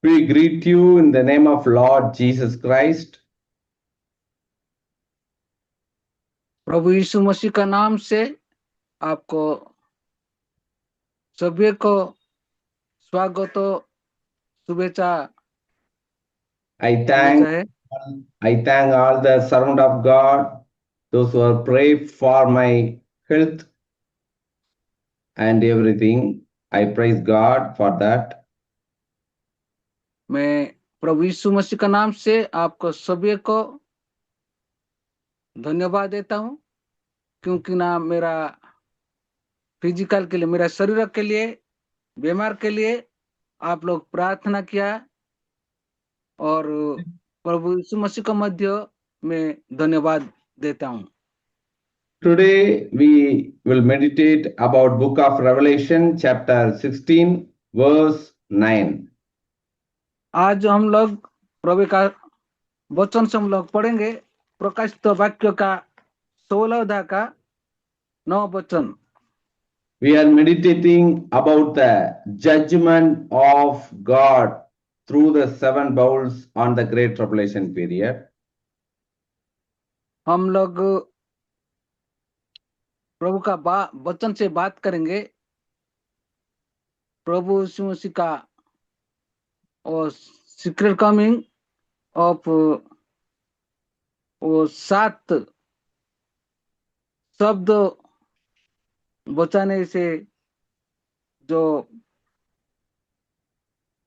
We greet you in the name of Lord Jesus Christ. प्रभु यीशु मसीह का नाम से आपको सभी को स्वागत शुभेच्छा I thank है। all the servant of God, those who are prayed for my health and everything. I praise God for that. मैं प्रभु यीशु मसीह का नाम से आपको सभी को धन्यवाद देता हूं, क्योंकि ना मेरा फिजिकल के लिए, मेरा शरीर के लिए, बीमार के लिए आप लोग प्रार्थना किया, और प्रभु यीशु मसीह का मध्य में धन्यवाद देता हूं। Today we will meditate about book of Revelation chapter 16 verse 9. आज हम लोग प्रभु का वचन से हम लोग पढ़ेंगे प्रकाशित वाक्य का 16 अध्याय का 9 वचन। We are meditating about the judgment of God through the seven bowls on the Great Tribulation period. हम लोग प्रभु का वचन से बात करेंगे प्रभु यीशु मसीह का और सीक्रेट कमिंग ऑफ वो 7 शब्द बचाने से जो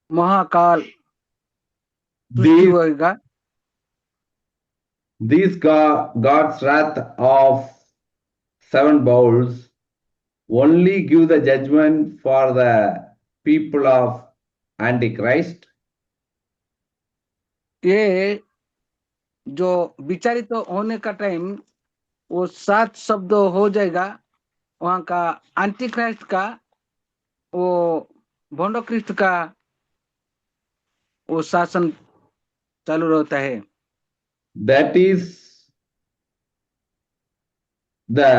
महाकाल सृष्टि होगा। These God's wrath of seven bowls only give the judgment for the people of Antichrist. ये जो विचारित होने का टाइम वो 7 शब्द हो जाएगा, वहां का एंटी क्राइस्ट का, वो भोंडो क्रिस्ट का वो शासन चालू रहता है। That is the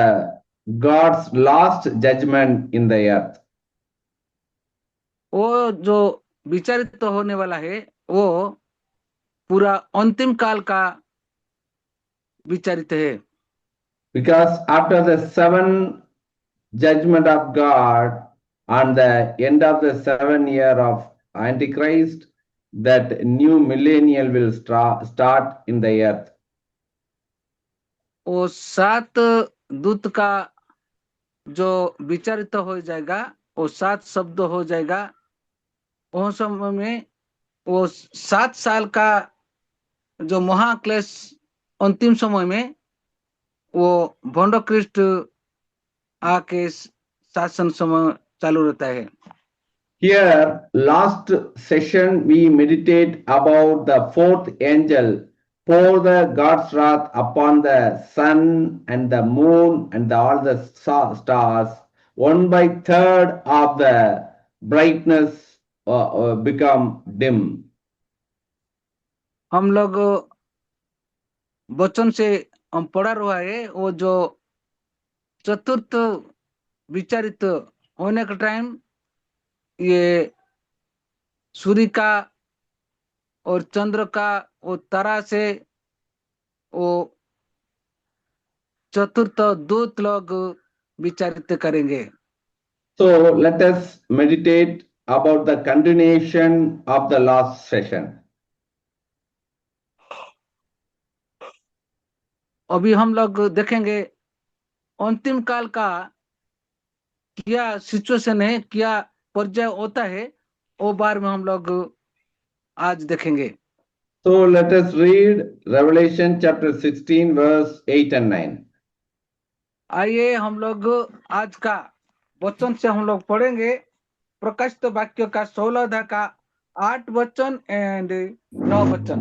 God's last judgment in the earth. वो जो विचारित होने वाला है वो पूरा अंतिम काल का विचारित है। Because after the seven judgment of God on the end of the 7 year of Antichrist, that new millennial will start in the earth. वो 7 दूत का जो विचारित हो जाएगा, वो 7 शब्द हो जाएगा, उस समय में वो 7 साल का जो महाक्लेश अंतिम समय में वो भोंडो क्रिस्ट आके शासन समय चालू रहता है। Here, last session, we meditate about the fourth angel pour the God's wrath upon the sun and the moon and all the stars. 1/3 of the brightness become dim. हम लोग वचन से हम पढ़ा रहा है वो जो चतुर्थ विचारित होने का टाइम, ये सूर्य का और चंद्र का वो तारा से वो चतुर्थ दूत लोग विचारित करेंगे। So let us meditate about the continuation of the last session. अभी हम लोग देखेंगे अंतिम काल का क्या सिचुएशन है, क्या पर्याय होता है, वो बार में हम लोग आज देखेंगे। So let us read Revelation chapter 16 verse 8 and 9. आइए हम लोग आज का वचन से हम लोग पढ़ेंगे प्रकाशित वाक्य का 16 अध्याय का 8 वचन एंड 9 वचन।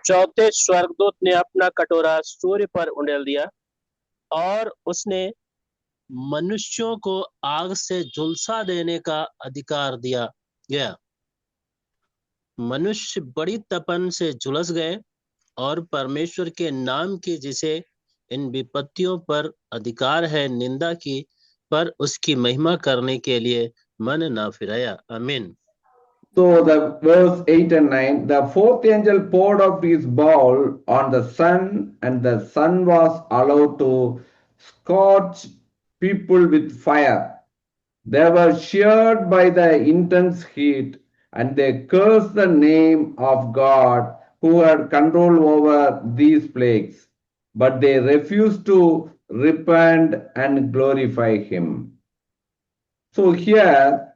चौथे स्वर्गदूत ने अपना कटोरा सूर्य पर उंडेल दिया और उसने मनुष्यों को आग से झुलसा देने का अधिकार दिया गया। मनुष्य बड़ी तपन से झुलस गए और परमेश्वर के नाम की जिसे इन विपत्तियों पर अधिकार है निंदा की, पर उसकी महिमा करने के लिए मन ना फिराया। आमीन। So the verse 8 and 9, the fourth angel poured out his bowl on the sun, and the sun was allowed to scorch people with fire. They were sheared by the intense heat, and they cursed the name of God who had control over these plagues. But they refused to repent and glorify him. So here,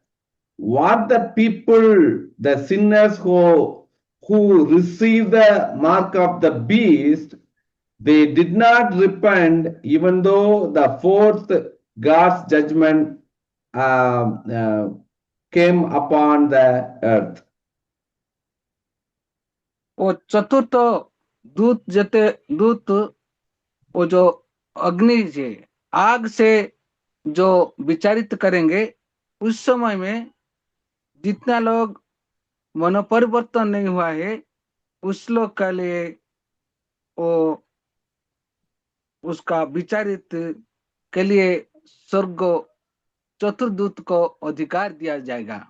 what the people, the sinners who received the mark of the beast, they did not repent, even though the fourth God's judgment came upon the earth. वो चतुर्थ दूत जते दूत वो जो अग्नि से आग से जो विचारित करेंगे, उस समय में जितना लोग मनोपरिवर्तन नहीं हुआ है, उस लोग के लिए वो उसका विचारित के लिए स्वर्ग चतुर्दूत को अधिकार दिया जाएगा.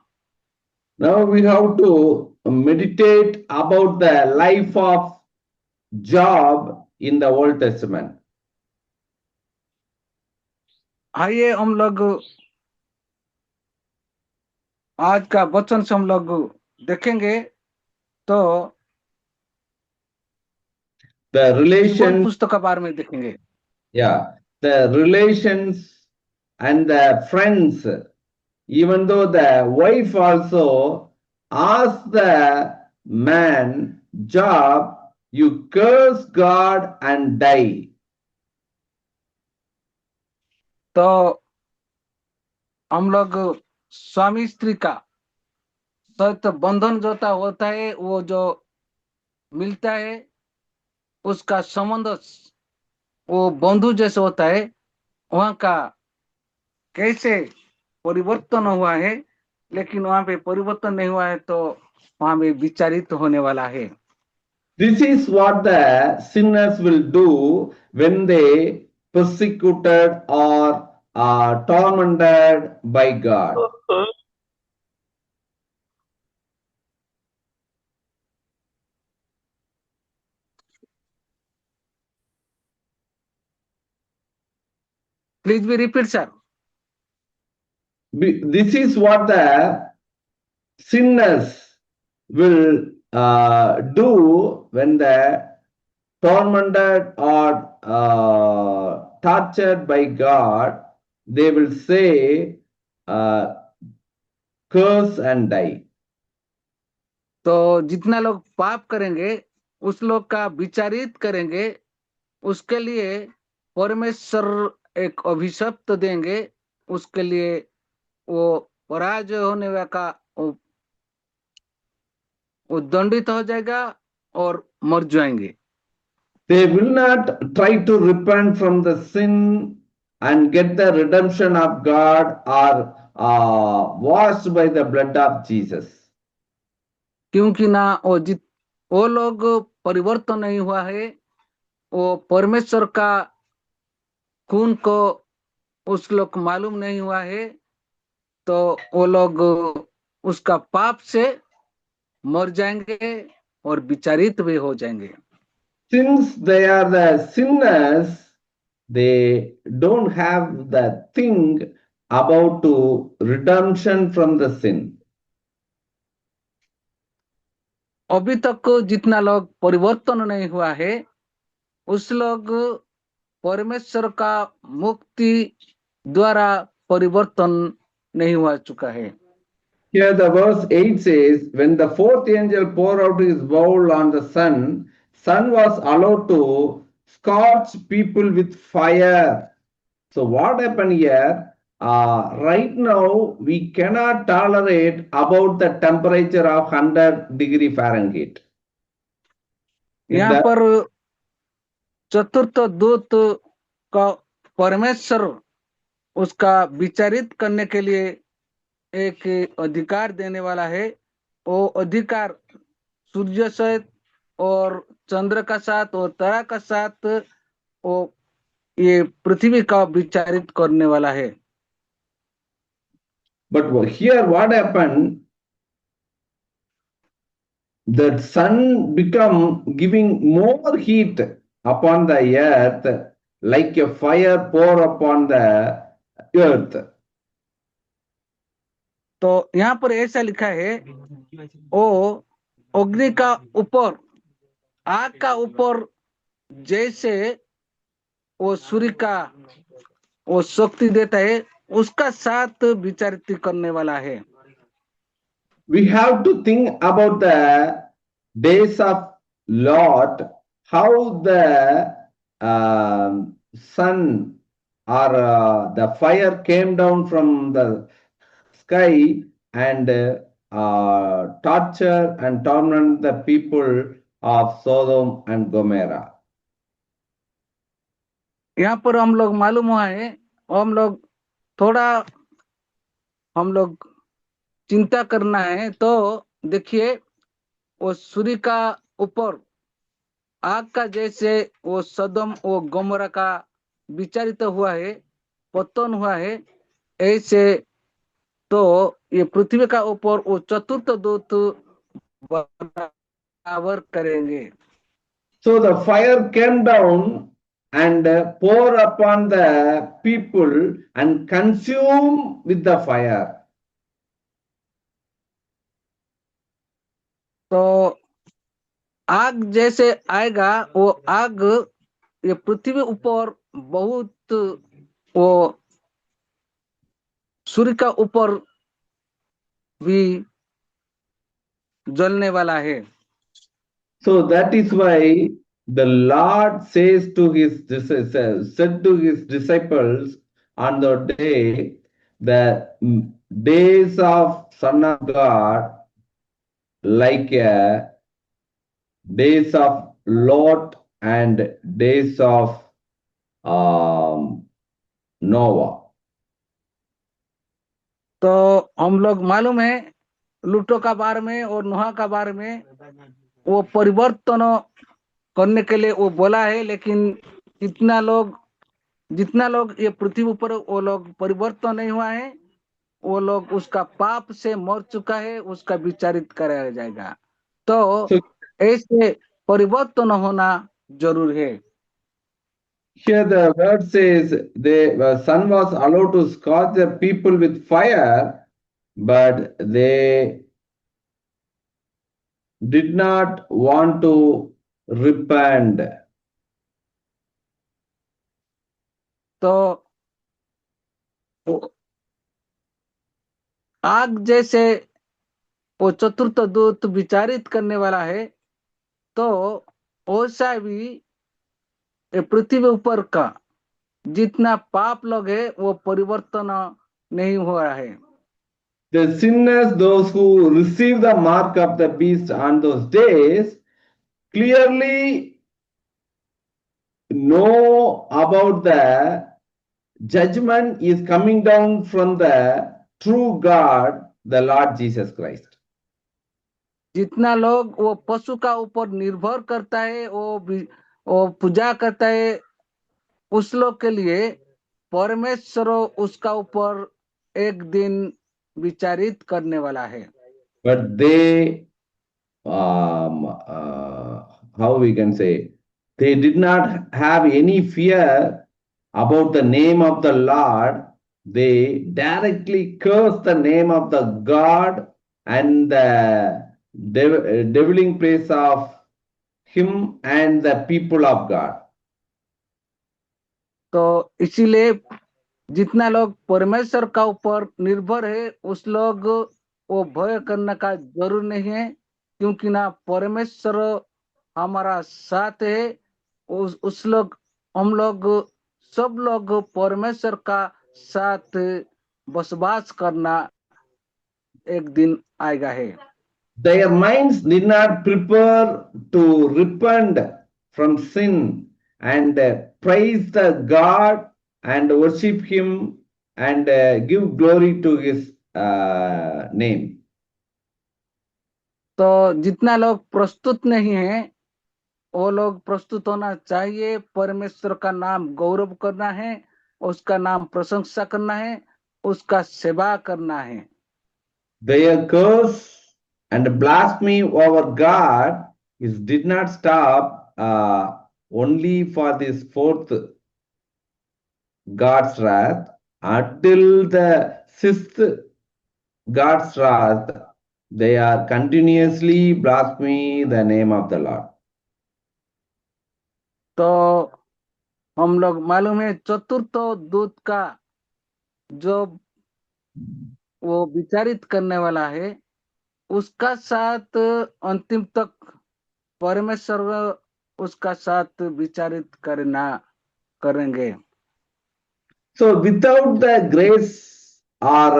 Now we have to meditate about the life of Job in the Old Testament. आइए हम लोग आज का वचन से हम लोग देखेंगे तो The ईयोब relations, पुस्तक के बारे में देखेंगे. the relations and the friends, even though the wife also asked the man, Job, you curse God and die. तो हम लोग स्वामी स्त्री का सत बंधन जो होता है, वो जो मिलता है, उसका संबंध वो बंधु जैसे होता है, वहां का कैसे परिवर्तन हुआ है, लेकिन वहां पे परिवर्तन नहीं हुआ है, तो वहां पे विचारित होने वाला है. This is what the sinners will do when they persecuted or are tormented by God. Please be repeat sir. This is what the sinners will do when they tormented or tortured by God. They will say, curse and die. तो जितना लोग पाप करेंगे, उस लोग का विचारित करेंगे, उसके लिए परमेश्वर एक अभिशप्त देंगे, उसके लिए वो पराजय होने का वो दंडित हो जाएगा और मर जाएंगे. They will not try to repent from the sin and get the redemption of God or washed by the blood of Jesus. क्योंकि ना वो लोग परिवर्तन नहीं हुआ है, वो परमेश्वर का खून को उस लोग को मालूम नहीं हुआ है, तो वो लोग उसका पाप से मर जाएंगे और विचारित भी हो जाएंगे. Since they are the sinners, they don't have the thing about to redemption from the sin. अभी तक जितना लोग परिवर्तन नहीं हुआ है, उस लोग परमेश्वर का मुक्ति द्वारा परिवर्तन नहीं हुआ चुका है. Here the verse 8 says, when the fourth angel poured out his bowl on the sun, sun was allowed to scorch people with fire. So what happened here? Right now, we cannot tolerate about the temperature of 100 degree Fahrenheit. यहाँ पर चतुर्थ दूत का परमेश्वर उसका विचारित करने के लिए एक अधिकार देने वाला है. वो अधिकार सूर्य सहित और चंद्र का साथ और तारा का साथ वो ये पृथ्वी का विचारित करने वाला है. But here what happened? the sun become giving more heat upon the earth, like a fire pour upon the earth. तो यहाँ पर ऐसा लिखा है, वो अग्नि का ऊपर, आग का ऊपर जैसे वो सूर्य का वो शक्ति देता है, उसका साथ विचारित करने वाला है। We have to think about the days of Lot, how the sun or the fire came down from the sky and torture and torment the people of Sodom and Gomorrah. यहाँ पर हम लोग मालूम हुआ है, हम लोग थोड़ा चिंता करना है। तो देखिए, वो सूर्य का ऊपर आग का जैसे वो सदम वो गोमरा का विचारित हुआ है, पतन हुआ है, ऐसे तो ये पृथ्वी का ऊपर वो चतुर्थ दूत बराबर करेंगे। So the fire came down and pour upon the people and consume with the fire. तो आग जैसे आएगा, वो आग ये पृथ्वी ऊपर बहुत वो सूर्य का ऊपर भी जलने वाला है। So that is why the Lord says to his said to his disciples on the day, the days of Son of God like days of Lot and days of Noah. तो हम लोग मालूम है लूटो का बारे में और नोहा का बारे में वो परिवर्तन करने के लिए वो बोला है, लेकिन जितना लोग ये पृथ्वी ऊपर वो लोग परिवर्तन नहीं हुआ है, वो लोग उसका पाप से मर चुका है, उसका विचारित कराया जाएगा। तो So ऐसे परिवर्तन होना जरूर है। here the word says the sun was allowed to scorch the people with fire, but they did not want to repent. तो आग जैसे वो चतुर्थ दूत विचारित करने वाला है, तो वैसा भी ये पृथ्वी ऊपर का जितना पाप लोग है वो परिवर्तन नहीं हो रहा है। The sinners, those who receive the mark of the beast on those days, clearly know about the judgment is coming down from the true God, the Lord Jesus Christ. जितना लोग वो पशु का ऊपर निर्भर करता है, वो पूजा करता है, उस लोग के लिए परमेश्वर उसका ऊपर एक दिन विचारित करने वाला है। But they, how we can say, they did not have any fear about the name of the Lord. They directly cursed the name of the God and the deviling praise of him and the people of God. तो इसीलिए जितना लोग परमेश्वर का ऊपर निर्भर है, उस लोग वो भय करने का जरूर नहीं है, क्योंकि ना परमेश्वर हमारा साथ है। हम लोग सब लोग परमेश्वर का साथ बसवास करना एक दिन आएगा है। Their minds did not prepare to repent from sin and praise the God and worship him and give glory to his name. तो जितना लोग प्रस्तुत नहीं है, वो लोग प्रस्तुत होना चाहिए। परमेश्वर का नाम गौरव करना है, उसका नाम प्रशंसा करना है, उसका सेवा करना है। Their curse And blasphemy over God is did not stop only for this fourth God's wrath until the sixth God's wrath. They are continuously blaspheming the name of the Lord. तो हम लोग मालूम है चतुर्थ दूत का जो वो विचारित करने वाला है उसका साथ अंतिम तक परमेश्वर उसका साथ विचारित करेंगे. So, without the grace or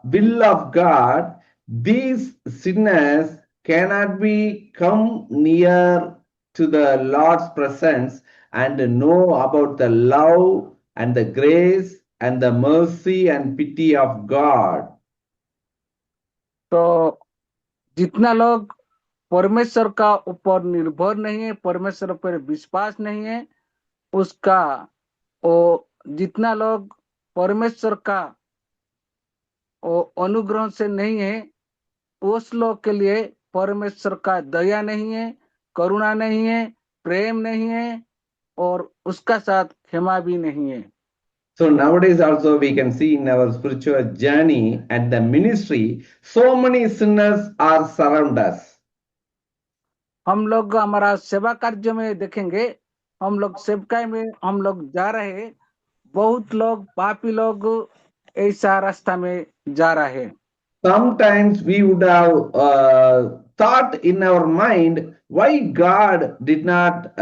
will of God, these sinners cannot be come near to the Lord's presence and know about the love and the grace and the mercy and pity of God. तो जितना लोग परमेश्वर का ऊपर निर्भर नहीं है, परमेश्वर पर विश्वास नहीं है, उसका वो जितना लोग परमेश्वर का वो अनुग्रह से नहीं है, उस लोग के लिए परमेश्वर का दया नहीं है, करुणा नहीं है, प्रेम नहीं है और उसका साथ क्षमा भी नहीं है. So nowadays also we can see in our spiritual journey and the ministry, so many sinners are surround us. हम लोग हमारा सेवा कार्य में देखेंगे, हम लोग सेवकाई में हम लोग जा रहे, बहुत लोग पापी लोग ऐसा रास्ता में जा रहे हैं. Sometimes we would have thought in our mind why God did not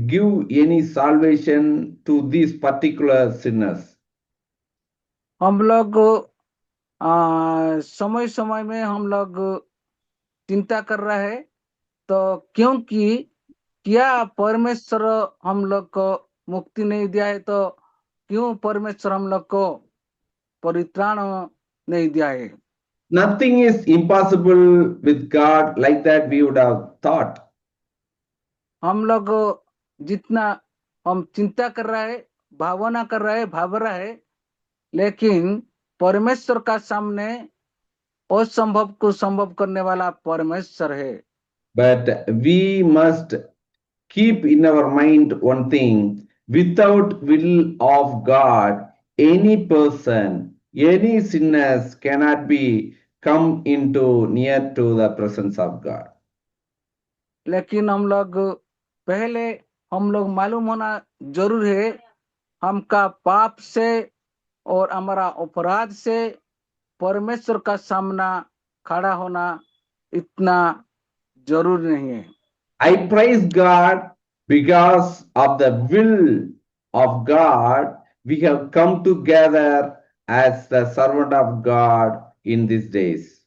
give any salvation to these particular sinners. हम लोग समय समय में हम लोग चिंता कर रहे हैं, तो क्योंकि क्या परमेश्वर हम लोग को मुक्ति नहीं दिया है, तो क्यों परमेश्वर हम लोग को परित्राण नहीं दिया है. Nothing is impossible with God, like that we would have thought. हम लोग जितना हम चिंता कर रहे हैं, भावना कर रहे हैं, भाव रहे हैं, लेकिन परमेश्वर का सामने असंभव को संभव करने वाला परमेश्वर है. But we must keep in our mind one thing: without will of God, any person, any sinners cannot be come into near to the presence of God. लेकिन हम लोग पहले हम लोग मालूम होना जरूर है, हमका पाप से और हमारा अपराध से परमेश्वर का सामना खड़ा होना इतना जरूर नहीं है. I praise God because of the will of God, we have come together as the servant of God in these days.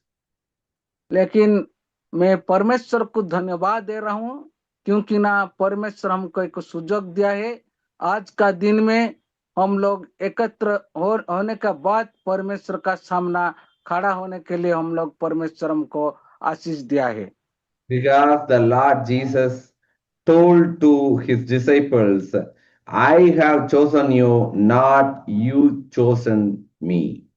लेकिन मैं परमेश्वर को धन्यवाद दे रहा हूँ, क्योंकि ना परमेश्वर हमको एक सुजोग दिया है. आज का दिन में हम लोग एकत्र होने का बाद परमेश्वर का सामना खड़ा होने के लिए हम लोग परमेश्वर हमको आशीष दिया है. Because the Lord Jesus told to his disciples, I have chosen you, not you chosen me.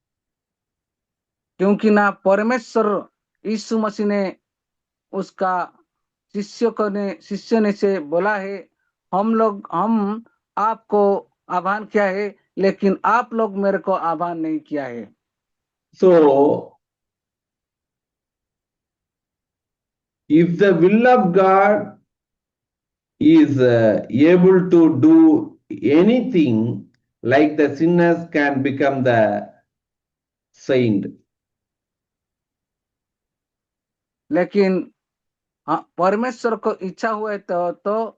क्योंकि ना परमेश्वर यीशु मसीह ने उसका शिष्य ने से बोला है, हम आपको आह्वान किया है, लेकिन आप लोग मेरे को आह्वान नहीं किया है. So, if the will of God is able to do anything, like the sinners can become the saint. लेकिन परमेश्वर को इच्छा हुए तो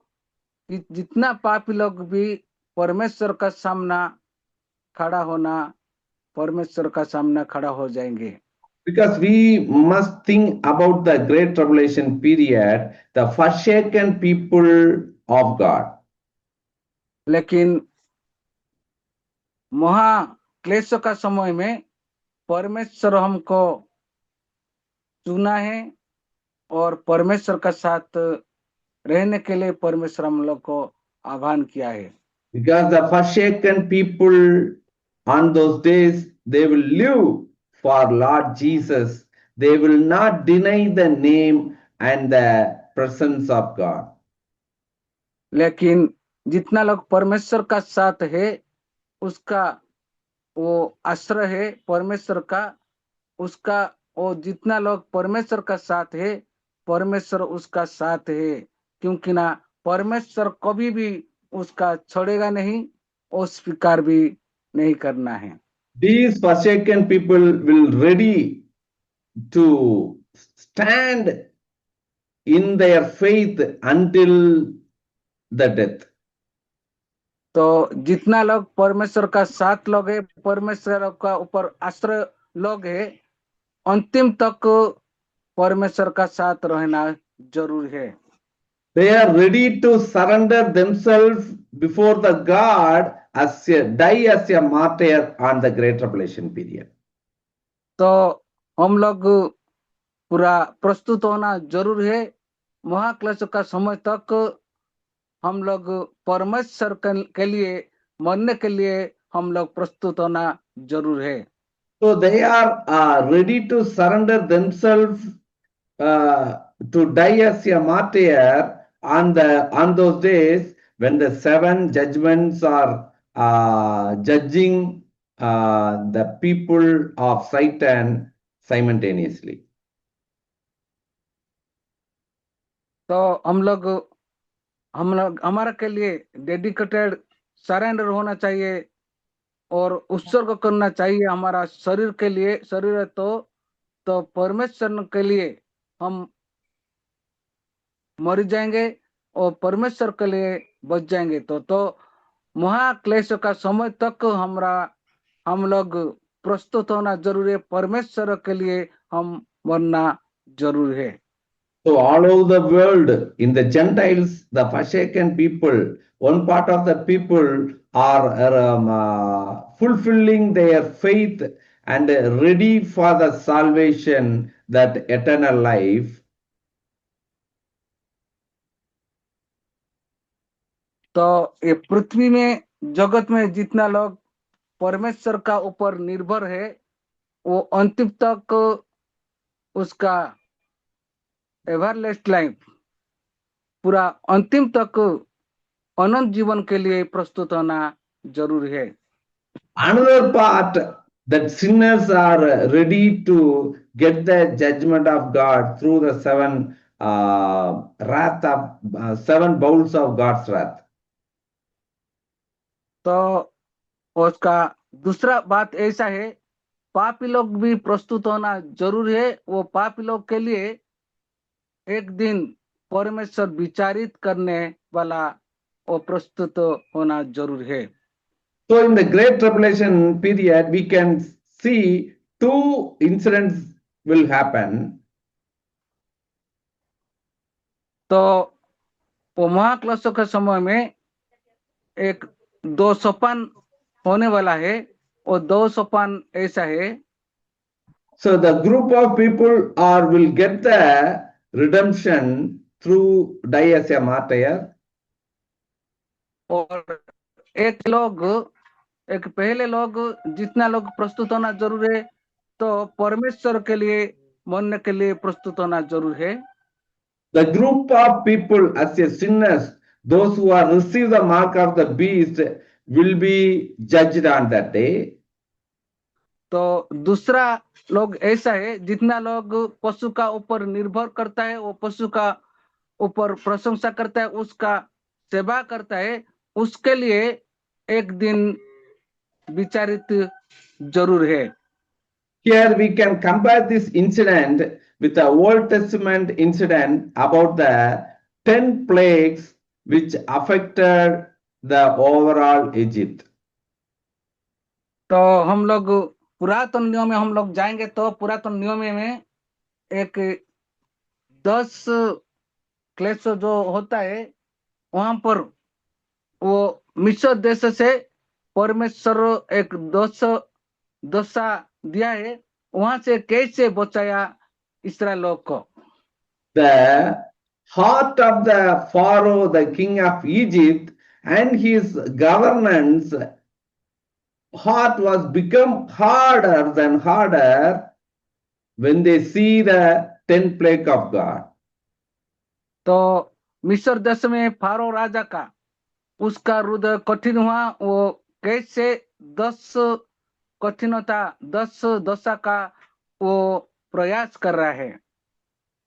जितना पापी लोग भी परमेश्वर का सामना खड़ा हो जाएंगे. Because we must think about the great tribulation period, the forsaken people of God. लेकिन महाक्लेश का समय में परमेश्वर हमको चुना है और परमेश्वर का साथ रहने के लिए परमेश्वर हम लोग को आह्वान किया है. Because the forsaken people on those days, they will live for Lord Jesus. they will not deny the name and the presence of God. लेकिन जितना लोग परमेश्वर का साथ है, उसका वो आश्रय है परमेश्वर का, उसका वो जितना लोग परमेश्वर का साथ है, परमेश्वर उसका साथ है, क्योंकि ना परमेश्वर कभी भी उसका छोड़ेगा नहीं और स्वीकार भी नहीं करना है। These forsaken people will ready to stand in their faith until the death. तो जितना लोग परमेश्वर का साथ लोग है, परमेश्वर का ऊपर आश्रय लोग है, अंतिम तक परमेश्वर का साथ रहना जरूरी है। They are ready to surrender themselves before the God as die as a martyr on the Great Tribulation period. तो हम लोग पूरा प्रस्तुत होना जरूर है। महाक्लेश का समय तक हम लोग परमेश्वर के लिए मरने के लिए हम लोग प्रस्तुत होना जरूर है। So they are ready to surrender themselves to die as a martyr on those days when the 7 judgments are judging the people of Satan simultaneously. तो हम लोग हमारा के लिए डेडिकेटेड सरेंडर होना चाहिए और उत्सर्ग करना चाहिए हमारा शरीर के लिए। शरीर है तो परमेश्वर के लिए हम मर जाएंगे और परमेश्वर के लिए बच जाएंगे। तो महाक्लेश का समय तक हम लोग प्रस्तुत होना जरूरी है, परमेश्वर के लिए हम मरना जरूरी है। So all over the world, in the Gentiles, the forsaken people, one part of the people are fulfilling their faith and ready for the salvation, that eternal life. तो ये पृथ्वी में जगत में जितना लोग परमेश्वर का ऊपर निर्भर है, वो अंतिम तक उसका एवरलास्ट लाइफ पूरा अंतिम तक अनंत जीवन के लिए प्रस्तुत होना जरूरी है। Another part, that sinners are ready to get the judgment of God through the 7 7 bowls of God's wrath. तो उसका दूसरा बात ऐसा है, पापी लोग भी प्रस्तुत होना जरूरी है। वो पापी लोग के लिए एक दिन परमेश्वर विचारित करने वाला वो प्रस्तुत होना जरूरी है। So in the Great Tribulation period, we can see 2 incidents will happen. तो वो महाक्लेश के समय में एक 2 सोपान होने वाला है और 2 सोपान ऐसा है। So the group of people will get the redemption through die as a martyr. और एक पहले लोग जितना लोग प्रस्तुत होना जरूर है, तो परमेश्वर के लिए मरने के लिए प्रस्तुत होना जरूर है। The group of people as a sinners, those who are receive the mark of the beast, will be judged on that day. तो दूसरा लोग ऐसा है, जितना लोग पशु का ऊपर निर्भर करता है, वो पशु का ऊपर प्रशंसा करता है, उसका सेवा करता है, उसके लिए एक दिन विचारित जरूर है। Here we can compare this incident with the Old Testament incident about the 10 plagues which affected the overall Egypt. तो हम लोग पुरातन नियम में हम लोग जाएंगे तो पुरातन नियम में एक 10 क्लेश जो होता है, वहां पर वो मिस्र देश से परमेश्वर एक दशा दिया है, वहां से कैसे बचाया इस्राएल लोग को। The heart of the Pharaoh, the king of Egypt, and his governance heart was become harder than harder, when they see the 10th plague of God. तो मिस्र देश में फारो राजा का उसका हृदय कठिन हुआ। वो कैसे 10 कठिनता 10 दशा का वो प्रयास कर रहा है।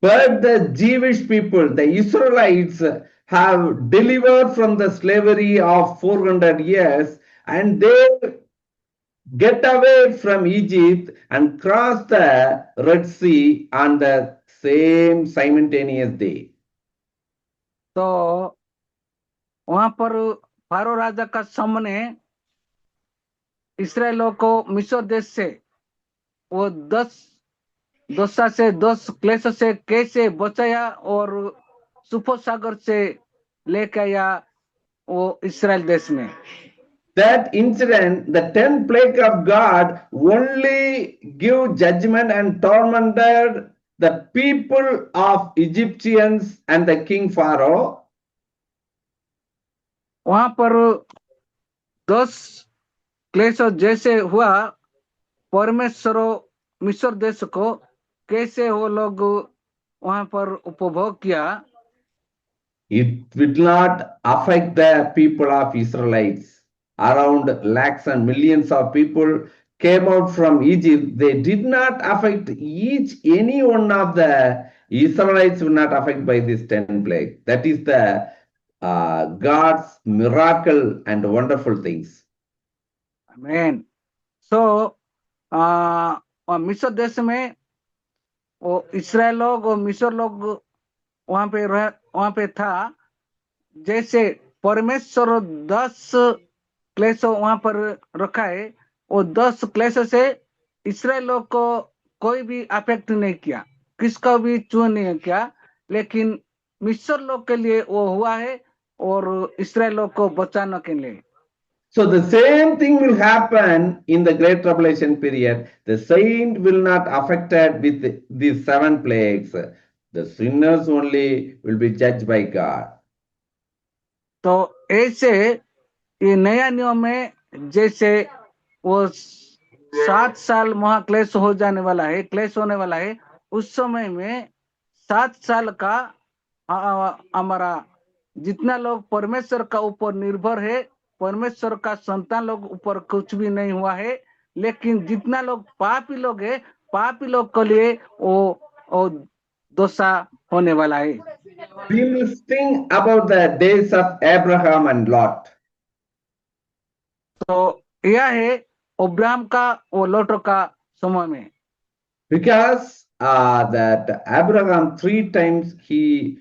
But the Jewish people, the Israelites, have delivered from the slavery of 400 years, and they get away from Egypt and cross the Red Sea on the same simultaneous day. तो वहां पर फारो राजा का सामने इसराइलों को मिस्र देश से वो 10 दशा से 10 क्लेश से कैसे बचाया और सुफो सागर से लेके आया वो इसराइल देश में। That incident, the 10th plague of God, only give judgment and tormented the people of Egyptians and the king Pharaoh. वहां पर 10 क्लेश जैसे हुआ, परमेश्वर मिस्र देश को कैसे वो लोग वहां पर उपभोग किया। It will not affect the people of Israelites. Around lakhs and millions of people came out from Egypt. They did not affect any one of the Israelites were not affected by this 10 plague. That is the God's miracle and wonderful things. आमीन। सो मिस्र देश में वो Israel लोग और मिस्र लोग वहां पे था। जैसे परमेश्वर 10 क्लेश वहां पर रखा है, वो 10 क्लेश से इसराइल लोग को कोई भी अफेक्ट नहीं किया, किसका भी चून नहीं किया, लेकिन मिस्र लोग के लिए वो हुआ है और इसराइल लोग को बचाने के लिए। So the same thing will happen in the Great Tribulation period. The saint will not affected with these 7 plagues. The sinners only will be judged by God. तो ऐसे ये नया नियम में जैसे वो 7 साल महाक्लेश हो जाने वाला है, क्लेश होने वाला है, उस समय में 7 साल का हमारा जितना लोग परमेश्वर का ऊपर निर्भर है, परमेश्वर का संतान लोग ऊपर कुछ भी नहीं हुआ है, लेकिन जितना लोग पापी लोग है, पापी लोग के लिए वो दोषा होने वाला है। We must think about the days of Abraham and Lot. तो यह है अब्राहम का और लोट का समय में। Because that Abraham 3 times he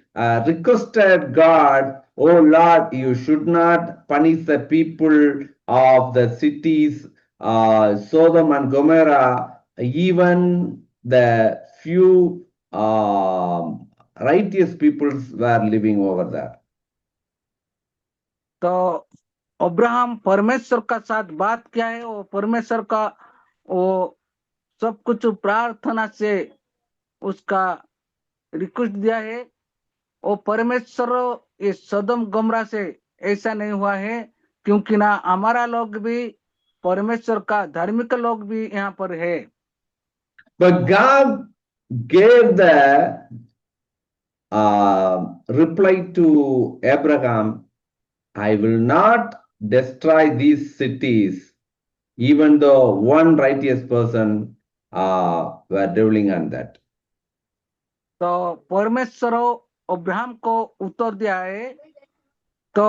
requested God, "Oh Lord, you should not punish the people of the cities Sodom and Gomorrah, even the few righteous peoples were living over there." तो Abraham परमेश्वर का साथ बात किया है, वो परमेश्वर का वो सब कुछ प्रार्थना से उसका रिक्वेस्ट दिया है। वो परमेश्वर ये सदम गमरा से ऐसा नहीं हुआ है, क्योंकि ना हमारा लोग भी परमेश्वर का धार्मिक लोग भी यहाँ पर है। But God gave the reply to Abraham, "I will not destroy these cities, even though one righteous person were dwelling on that." तो परमेश्वर अब्राहम को उत्तर दिया है, तो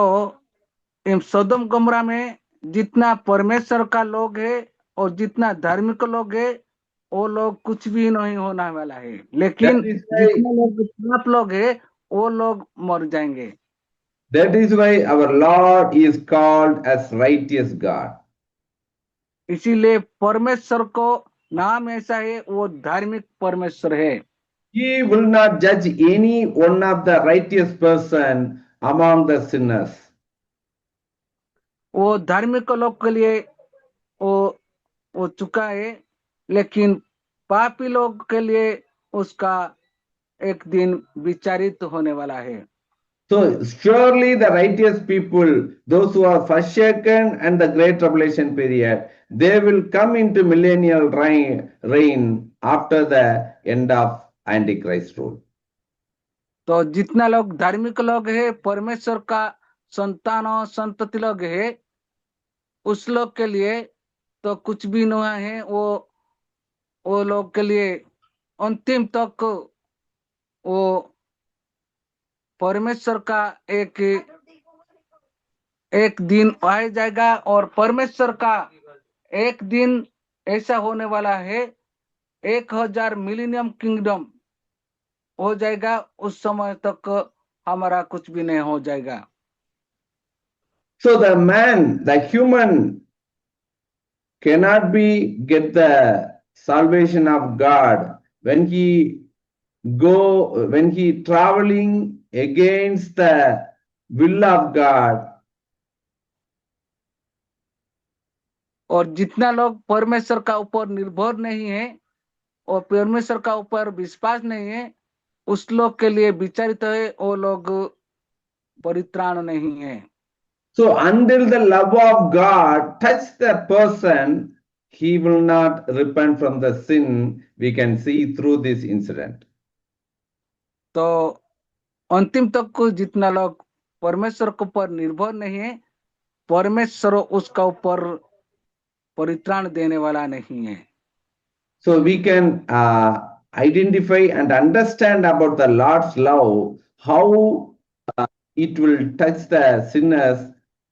सदम गमरा में जितना परमेश्वर का लोग है और जितना धार्मिक लोग है, वो लोग कुछ भी नहीं होने वाला है, लेकिन जितना लोग पाप लोग है वो लोग मर जाएंगे। That is why our Lord is called as righteous God. इसीलिए परमेश्वर को नाम ऐसा है, वो धार्मिक परमेश्वर है। He will not judge any one of the righteous person among the sinners. वो धार्मिक लोग के लिए वो चुका है, लेकिन पापी लोग के लिए उसका एक दिन विचारित होने वाला है। So surely the righteous people, those who are forsaken and the great tribulation period, they will come into millennial reign after the end of Antichrist rule. तो जितना लोग धार्मिक लोग है, परमेश्वर का संतान और संतति लोग है, उस लोग के लिए तो कुछ भी नहीं है। वो लोग के लिए अंतिम तक वो परमेश्वर का एक दिन आ जाएगा, और परमेश्वर का एक दिन ऐसा होने वाला है, 1000 मिलेनियम किंगडम हो जाएगा। उस समय तक हमारा कुछ भी नहीं हो जाएगा। So the human cannot get the salvation of God when he traveling against the will of God. और जितना लोग परमेश्वर का ऊपर निर्भर नहीं है और परमेश्वर का ऊपर विश्वास नहीं है, उस लोग के लिए विचारित है, वो लोग परित्राण नहीं है। So until the love of God touch the person, he will not repent from the sin. We can see through this incident. तो अंतिम तक को जितना लोग परमेश्वर के ऊपर निर्भर नहीं है, परमेश्वर उसका ऊपर परित्राण देने वाला नहीं है। So we can identify and understand about the Lord's love, how it will touch the sinners,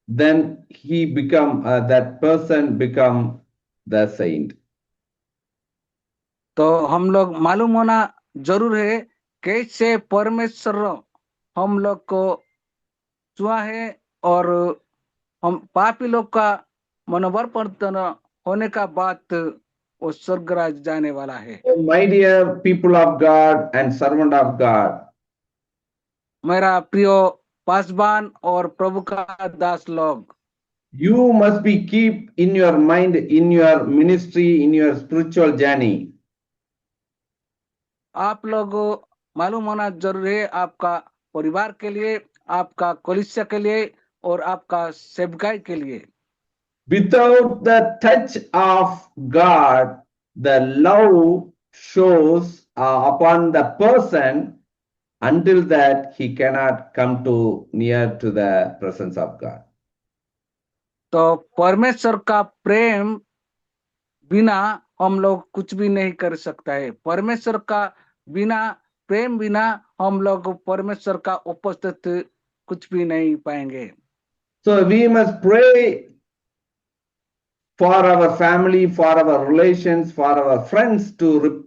then he become that person become the saint. तो हम लोग मालूम होना जरूर है कैसे परमेश्वर हम लोग को चुना है, और हम पापी लोग का मनोवर्तन होने का बात वो स्वर्गराज जाने वाला है। So my dear people of God and servant of God, मेरा प्रिय पासवान और प्रभु का दास लोग, you must be keep in your mind, in your ministry, in your spiritual journey. आप लोग मालूम होना जरूरी है, आपका परिवार के लिए, आपका कलीसिया के लिए और आपका सेवकाई के लिए। Without the touch of God, the love shows upon the person. Until that, he cannot come to near to the presence of God. तो परमेश्वर का प्रेम बिना हम लोग कुछ भी नहीं कर सकता है। परमेश्वर का बिना प्रेम बिना हम लोग परमेश्वर का उपस्थित कुछ भी नहीं पाएंगे। So we must pray for our family, for our relations, for our friends to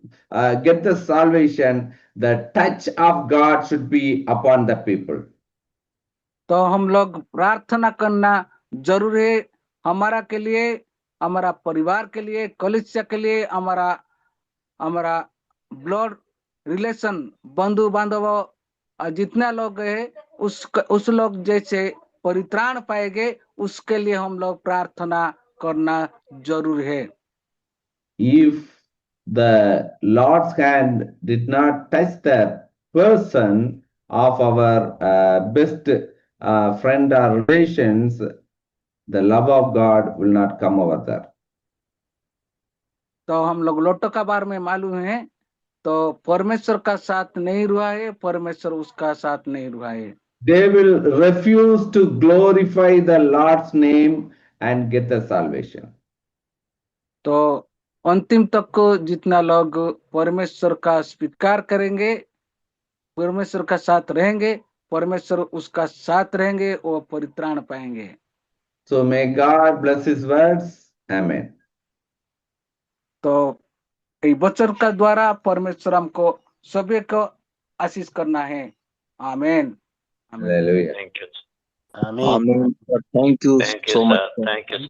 get the salvation. The touch of God should be upon the people. तो हम लोग प्रार्थना करना जरूर है, हमारा के लिए, हमारा परिवार के लिए, कलीसिया के लिए, हमारा ब्लड रिलेशन, बंधु बांधव जितना लोग है उस लोग जैसे परित्राण पाएंगे, उसके लिए हम लोग प्रार्थना करना जरूर है। If the Lord's hand did not touch the person of our best friend or relations, the love of God will not come over there. तो हम लोग लोटो का बार में मालूम है, तो परमेश्वर का साथ नहीं हुआ है, परमेश्वर उसका साथ नहीं हुआ है। They will refuse to glorify the Lord's name and get the salvation. तो अंतिम तक को जितना लोग परमेश्वर का स्वीकार करेंगे, परमेश्वर का साथ रहेंगे, परमेश्वर उसका साथ रहेंगे, वो परित्राण पाएंगे। So may God bless his words. Amen. तो इस वचन का द्वारा परमेश्वर हमको सभी को आशीष करना है। आमीन। Hallelujah. Thank you. Amen. Thank you Thank you, so sir. much. Thank you.